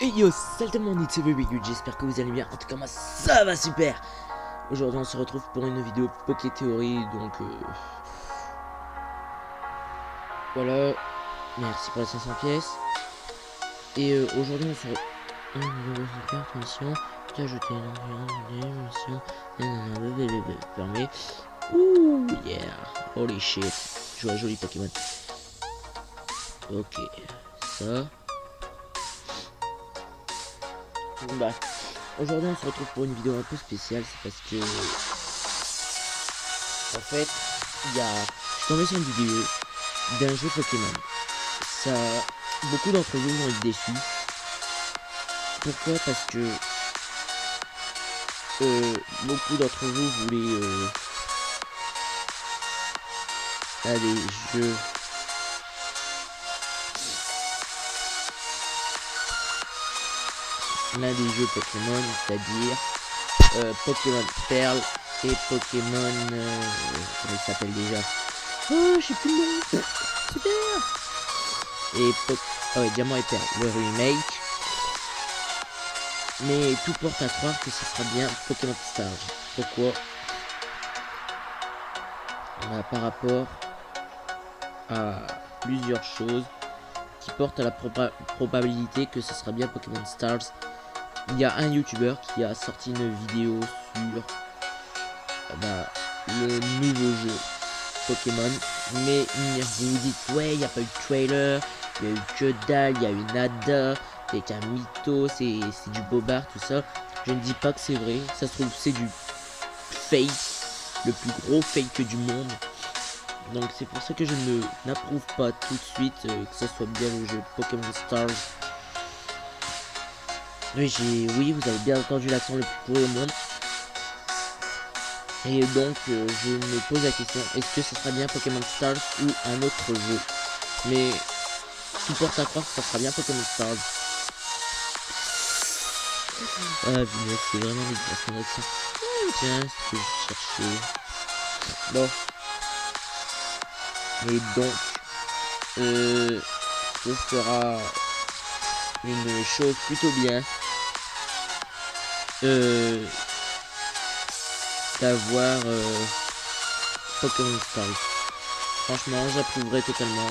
Hey yo, salut tout le monde, c'est Bébé, j'espère que vous allez bien. En tout cas, moi ça va super. Aujourd'hui, on se retrouve pour une vidéo Poké Théorie. Donc, voilà. Merci pour les 500 pièces. Et aujourd'hui, on se retrouve. Une nouvelle carte mission. Tu as ajouté une mission. Fermé. Ouh, yeah. Holy shit. Je vois un joli Pokémon. Ok, ça. Bah. Aujourd'hui on se retrouve pour une vidéo un peu spéciale, c'est parce que en fait je suis tombé sur une vidéo d'un jeu Pokémon. Ça, beaucoup d'entre vous vont être déçus. Pourquoi? Parce que beaucoup d'entre vous voulaient des jeux l'un des jeux Pokémon, c'est-à-dire Pokémon Perle et Pokémon comment il s'appelle déjà? Oh, je sais plus le nom. Super. Et ah ouais, Diamant et Perle, le remake. Mais tout porte à croire que ce sera bien Pokémon Stars. Pourquoi? Par rapport à plusieurs choses qui portent à la probabilité que ce sera bien Pokémon Stars. Il y a un YouTuber qui a sorti une vidéo sur le nouveau jeu Pokémon. Mais vous vous dites, ouais, il n'y a pas eu de trailer, il y a eu que dalle, il y a eu nada, c'est qu'un mytho, c'est du bobard, tout ça. Je ne dis pas que c'est vrai, ça se trouve c'est du fake, le plus gros fake du monde. Donc c'est pour ça que je n'approuve pas tout de suite que ce soit bien le jeu Pokémon Stars. Oui, vous avez bien entendu l'accent le plus pourri au monde. Et donc je me pose la question, est-ce que ce sera bien Pokémon Stars ou un autre jeu? Mais tout porte à croire que ça sera bien Pokémon Stars. Ah punaise, c'est vraiment dégueulasse mon accent. Tiens, c'est ce que je cherchais. Bon. Et donc, ce sera une chose plutôt bien d'avoir Pokémon Stars. Franchement, j'approuverai totalement.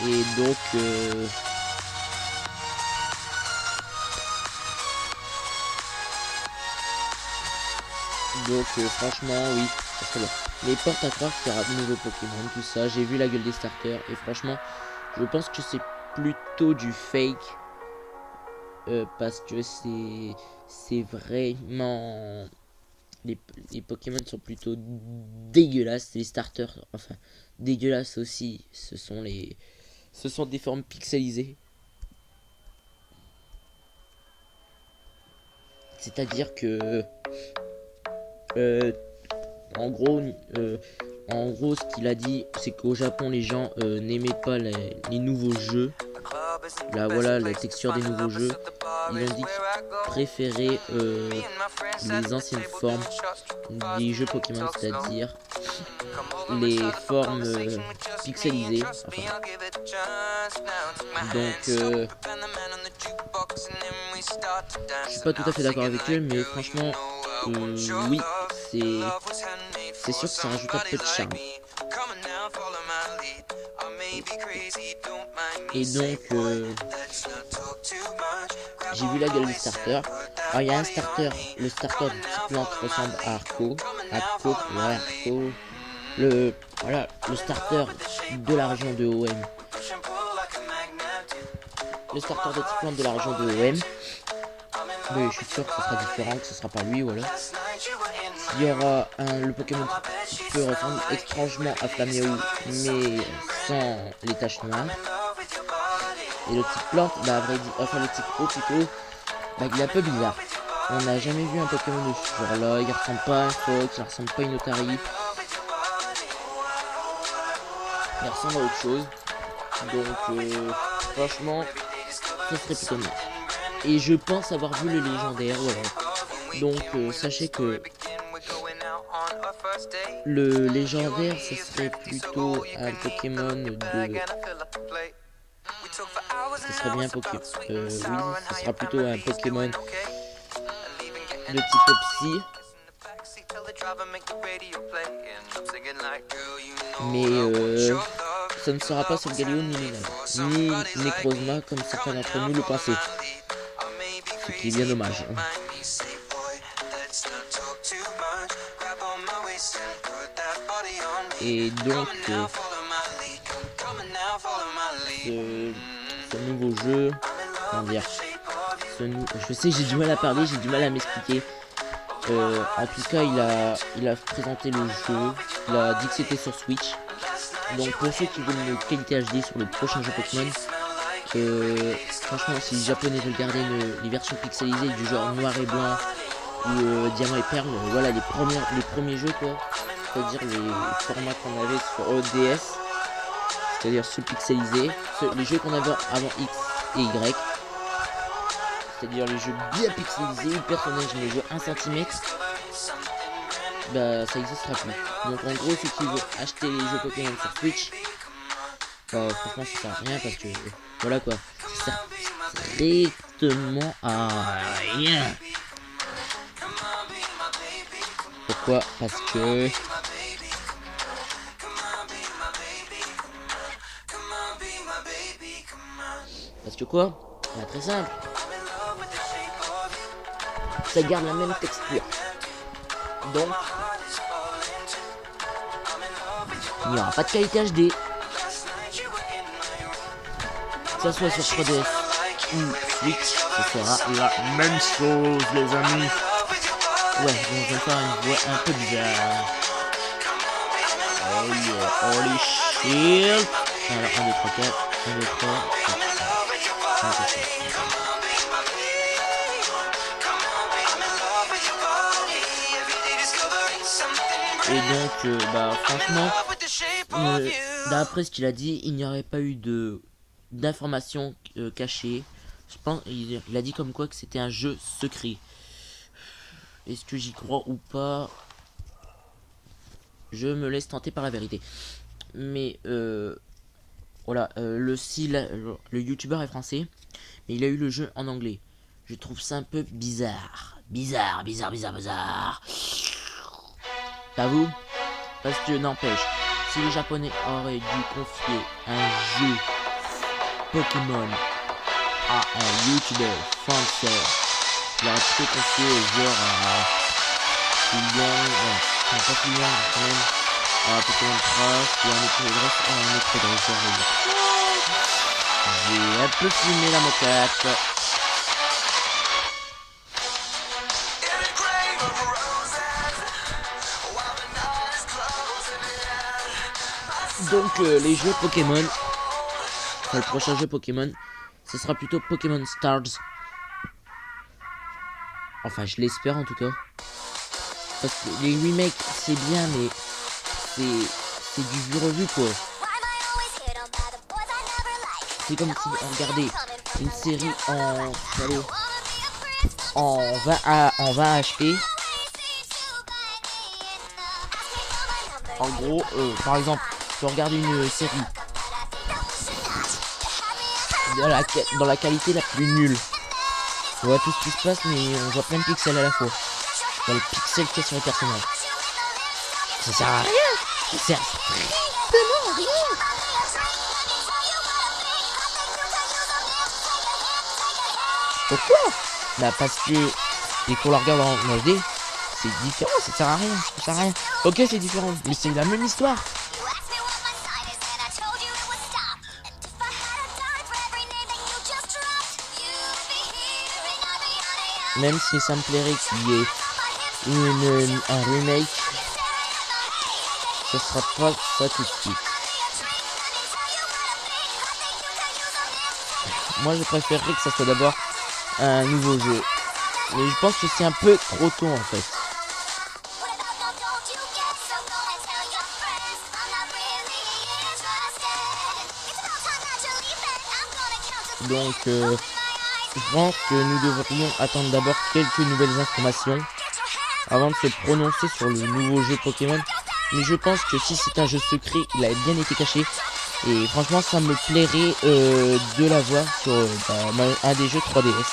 Et donc, franchement, oui, ça serait bien. Mais porte à croire qu'il y aura de nouveaux Pokémon, tout ça. J'ai vu la gueule des starters et franchement, je pense que c'est plutôt du fake. Parce que c'est vraiment... Les Pokémon sont plutôt dégueulasses. Les starters, enfin, dégueulasses aussi. Ce sont des formes pixelisées. C'est-à-dire que... en gros, ce qu'il a dit, c'est qu'au Japon, les gens n'aimaient pas les nouveaux jeux. Là, voilà, la texture des nouveaux jeux. Ils ont dit qu'ils préféraient les anciennes formes des jeux Pokémon, c'est-à-dire les formes pixelisées. Enfin, donc, je suis pas tout à fait d'accord avec eux, mais franchement, oui, c'est sûr que ça rajoute un peu de charme. Et donc, j'ai vu la gueule des starters. Alors, il y a un starter, le starter du petit plante ressemble à Arco. Arco. Voilà, le starter de la région de OM. Le starter de petit plante de la région de OM. Mais je suis sûr que ce sera différent, que ce sera pas lui, voilà. Il y aura le Pokémon qui peut ressembler étrangement à Flaméo, mais sans les taches noires. Et le type plante, à vrai dire, enfin le type eau plutôt, il est un peu bizarre. On n'a jamais vu un Pokémon de ce genre là, il ressemble pas à un Fox, il ressemble pas à une Otari. Il ressemble à autre chose. Donc franchement, ça serait plutôt bien. Et je pense avoir vu le légendaire, voilà. Donc sachez que le légendaire, ce serait plutôt un Pokémon de Ce serait bien Pokémon. Oui, ce sera plutôt un Pokémon de type Psy. Mais ça ne sera pas sur Galio ni Necrozma comme certains d'entre nous le pensaient. Ce qui est bien dommage. Et donc ce nouveau jeu, comment dire, je sais, j'ai du mal à parler, j'ai du mal à m'expliquer. En tout cas, il a présenté le jeu, il a dit que c'était sur Switch. Donc pour ceux qui veulent une qualité HD sur le prochain jeu Pokémon, franchement, si les japonais regardaient les versions pixelisées du genre noir et blanc ou diamant et perle, voilà les premiers jeux quoi, c'est-à-dire les formats qu'on avait sur ODS, c'est-à-dire sous pixelisé, les jeux qu'on avait avant X et Y, c'est-à-dire les jeux bien pixelisés, où le personnage mesure 1 cm, bah ça n'existera plus. Donc en gros, ceux qui veulent acheter les jeux Pokémon sur Switch, franchement ça sert à rien parce que voilà quoi, ça sert strictement à rien. Pourquoi? Parce que quoi? Bah, très simple. Ça garde la même texture. Donc il n'y aura pas de qualité HD. Que ça soit sur 3DS ou Switch, ce sera la même chose les amis. Ouais, donc je vais faire une voix un peu bizarre. Oh yeah, holy shit. Alors 1, 2, 3, 4, 1, 2, 3, 4, 5, 6, 7. Et donc, franchement, d'après ce qu'il a dit, il n'y aurait pas eu d'informations cachées. Je pense, il a dit comme quoi que c'était un jeu secret. Est-ce que j'y crois ou pas? Je me laisse tenter par la vérité. Mais voilà, le youtubeur est français, mais il a eu le jeu en anglais. Je trouve ça un peu bizarre. Bizarre. T'avoues? Parce que n'empêche, si les japonais auraient dû confier un jeu Pokémon à un youtubeur français, il aurait pu confier genre à Pokémon Crash ou un autre dresseur. J'ai un peu fumé la moquette. Donc les jeux Pokémon, le prochain jeu Pokémon, ce sera plutôt Pokémon Stars. Enfin je l'espère en tout cas. Parce que les remakes c'est bien mais c'est du vu revu quoi. C'est comme si on regardait une série en 20 HP. En gros, par exemple, tu regardes une série dans la qualité la plus nulle. On voit tout ce qui se passe, mais on voit plein de pixels à la fois. Dans les pixels qu'il y a sur les personnages. Ça sert à rien. Ça sert strictement à rien. Pourquoi? Bah parce que et qu'on la regarde en HD, c'est différent, ça sert à rien. Ok, c'est différent, mais c'est la même histoire. Même si ça me plairait qu'il y ait un remake, ce sera pas ça tout de suite. Moi je préférerais que ça soit d'abord un nouveau jeu. Mais je pense que c'est un peu trop tôt en fait. Donc je pense que nous devrions attendre d'abord quelques nouvelles informations avant de se prononcer sur le nouveau jeu Pokémon. Mais je pense que si c'est un jeu secret, il a bien été caché. Et franchement, ça me plairait de l'avoir sur un des jeux 3DS.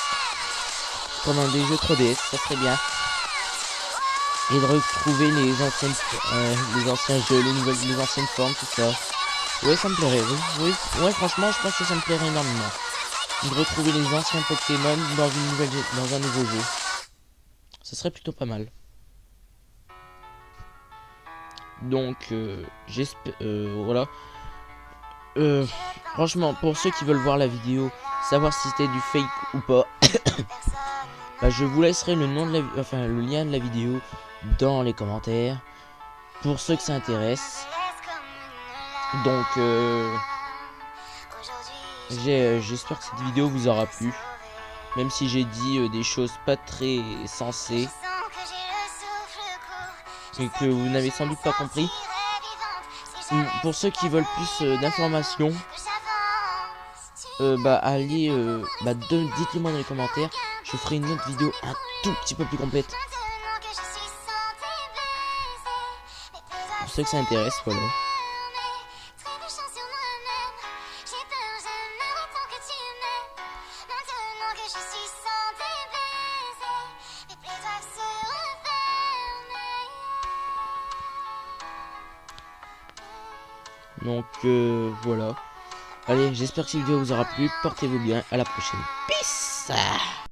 Comme un des jeux 3DS, ça serait bien. Et de retrouver les anciens jeux, les anciennes formes, tout ça. Ouais, ça me plairait, oui. Ouais, franchement, je pense que ça me plairait énormément. De retrouver les anciens Pokémon dans un nouveau jeu. Ça serait plutôt pas mal. Donc, j'espère, voilà. Franchement, pour ceux qui veulent voir la vidéo, savoir si c'était du fake ou pas, bah, je vous laisserai le lien de la vidéo dans les commentaires. Pour ceux que ça intéresse. Donc, j'espère que cette vidéo vous aura plu. Même si j'ai dit des choses pas très sensées. Et que vous n'avez sans doute pas compris. Pour ceux qui veulent plus d'informations, dites-le moi dans les commentaires. Je ferai une autre vidéo un tout petit peu plus complète. Pour ceux que ça intéresse, voilà. Donc voilà. Allez, j'espère que cette vidéo vous aura plu. Portez-vous bien. À la prochaine. Peace.